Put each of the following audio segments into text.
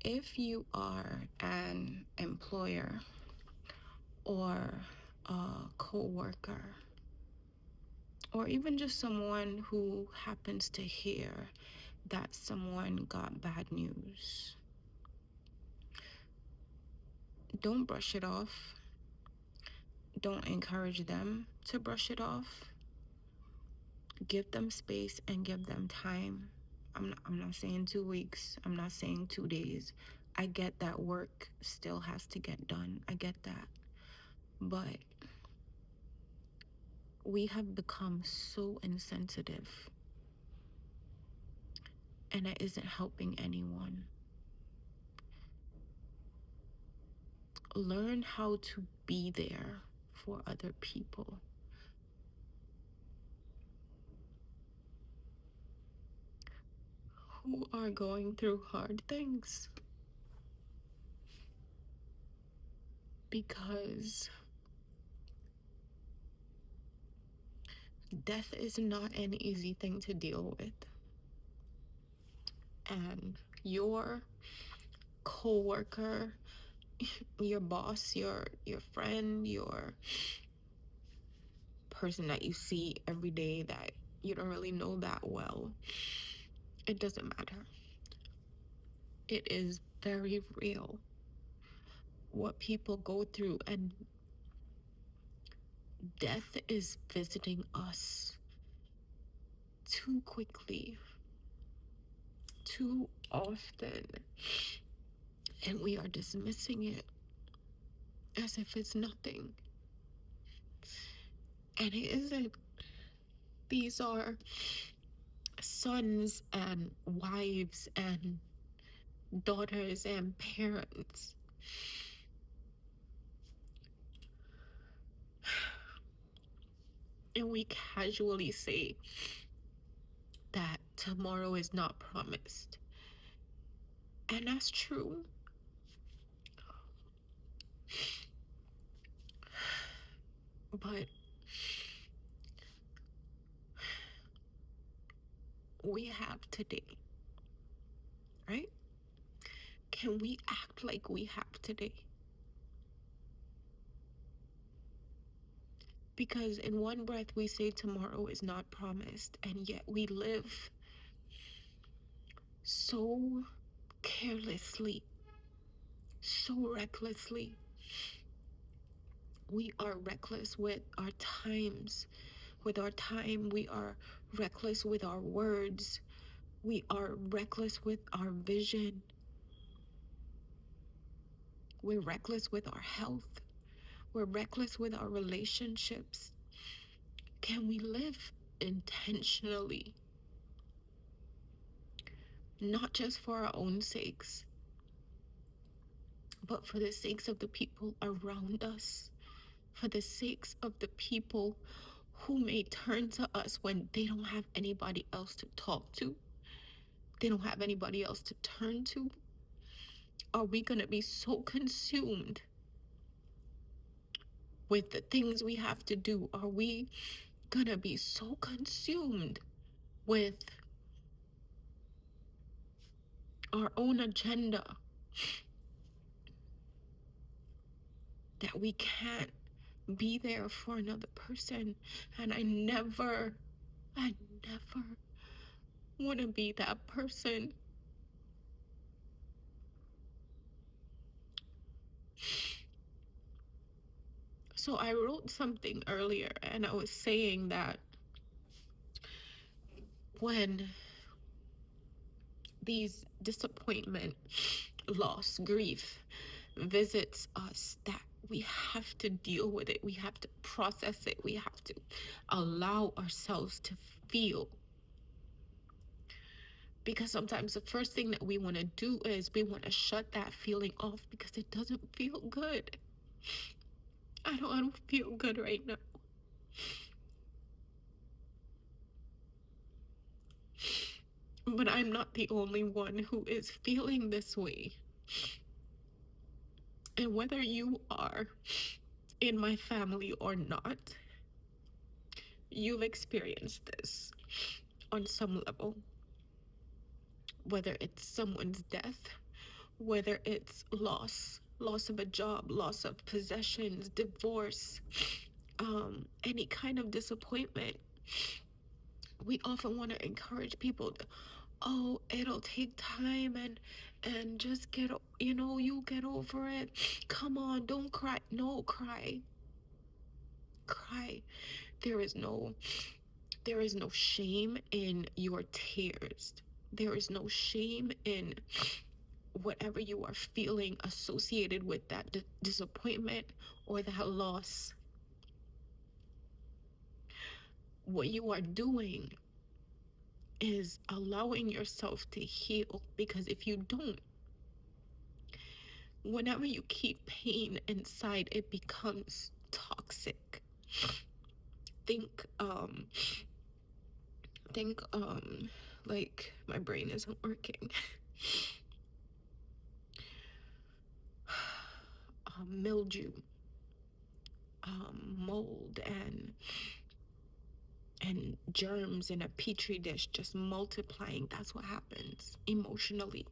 if you are an employer or a co-worker, or even just someone who happens to hear that someone got bad news, don't brush it off. Don't encourage them to brush it off. Give them space and give them time. I'm not saying 2 weeks. I'm not saying 2 days. I get that work still has to get done. I get that. But we have become so insensitive, and it isn't helping anyone. Learn how to be there for other people. Who are going through hard things, because death is not an easy thing to deal with. And your coworker, your boss, your friend, your person that you see every day that you don't really know that well, it doesn't matter. It is very real what people go through, and death is visiting us too quickly, too often, and we are dismissing it as if it's nothing. And it isn't. These are sons and wives and daughters and parents. And we casually say that tomorrow is not promised. And that's true. But we have today, right? Can we act like we have today? Because in one breath we say tomorrow is not promised, and yet we live so carelessly, so recklessly. We are reckless with our times. With our time, we are reckless with our words. We are reckless with our vision. We're reckless with our health. We're reckless with our relationships. Can we live intentionally? Not just for our own sakes, but for the sakes of the people around us, for the sakes of the people who may turn to us when they don't have anybody else to talk to, they don't have anybody else to turn to. Are we going to be so consumed with the things we have to do? Are we going to be so consumed with our own agenda that we can't be there for another person? And I never want to be that person. So I wrote something earlier, and I was saying that when these disappointment, loss, grief visits us, that we have to deal with it. We have to process it. We have to allow ourselves to feel. Because sometimes the first thing that we want to do is we want to shut that feeling off because it doesn't feel good. I don't feel good right now. But I'm not the only one who is feeling this way. And whether you are in my family or not, you've experienced this on some level. Whether it's someone's death, whether it's loss of a job, loss of possessions, divorce, any kind of disappointment. We often want to encourage people to, oh, it'll take time, and just get, you get over it. Come on, don't cry. No, cry. Cry. There is no shame in your tears. There is no shame in whatever you are feeling associated with that disappointment or that loss. What you are doing is allowing yourself to heal, because if you don't, whenever you keep pain inside, it becomes toxic. Think like my brain isn't working. Mildew, mold, and germs in a petri dish just multiplying. That's what happens emotionally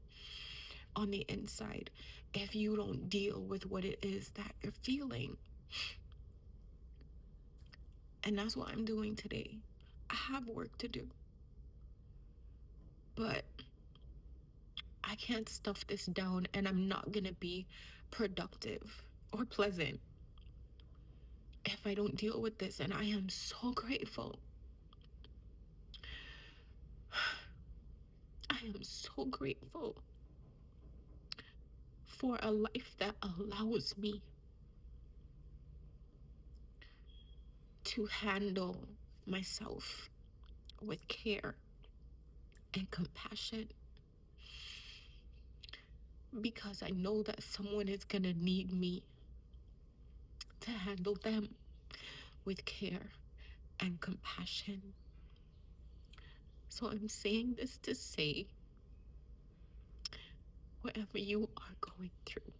on the inside if you don't deal with what it is that you're feeling. And that's what I'm doing today. I have work to do, but I can't stuff this down, and I'm not gonna be productive or pleasant if I don't deal with this. And I am so grateful. I am so grateful for a life that allows me to handle myself with care and compassion, because I know that someone is gonna need me to handle them with care and compassion. So I'm saying this to say, whatever you are going through,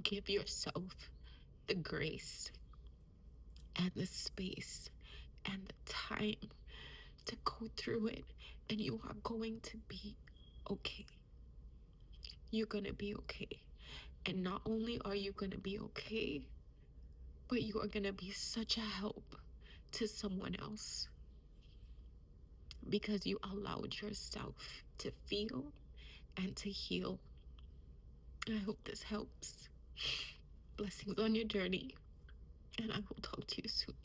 give yourself the grace and the space and the time to go through it, and you are going to be okay. You're gonna be okay. And not only are you gonna be okay, but you are gonna be such a help to someone else, because you allowed yourself to feel and to heal. I hope this helps. Blessings on your journey, and I will talk to you soon.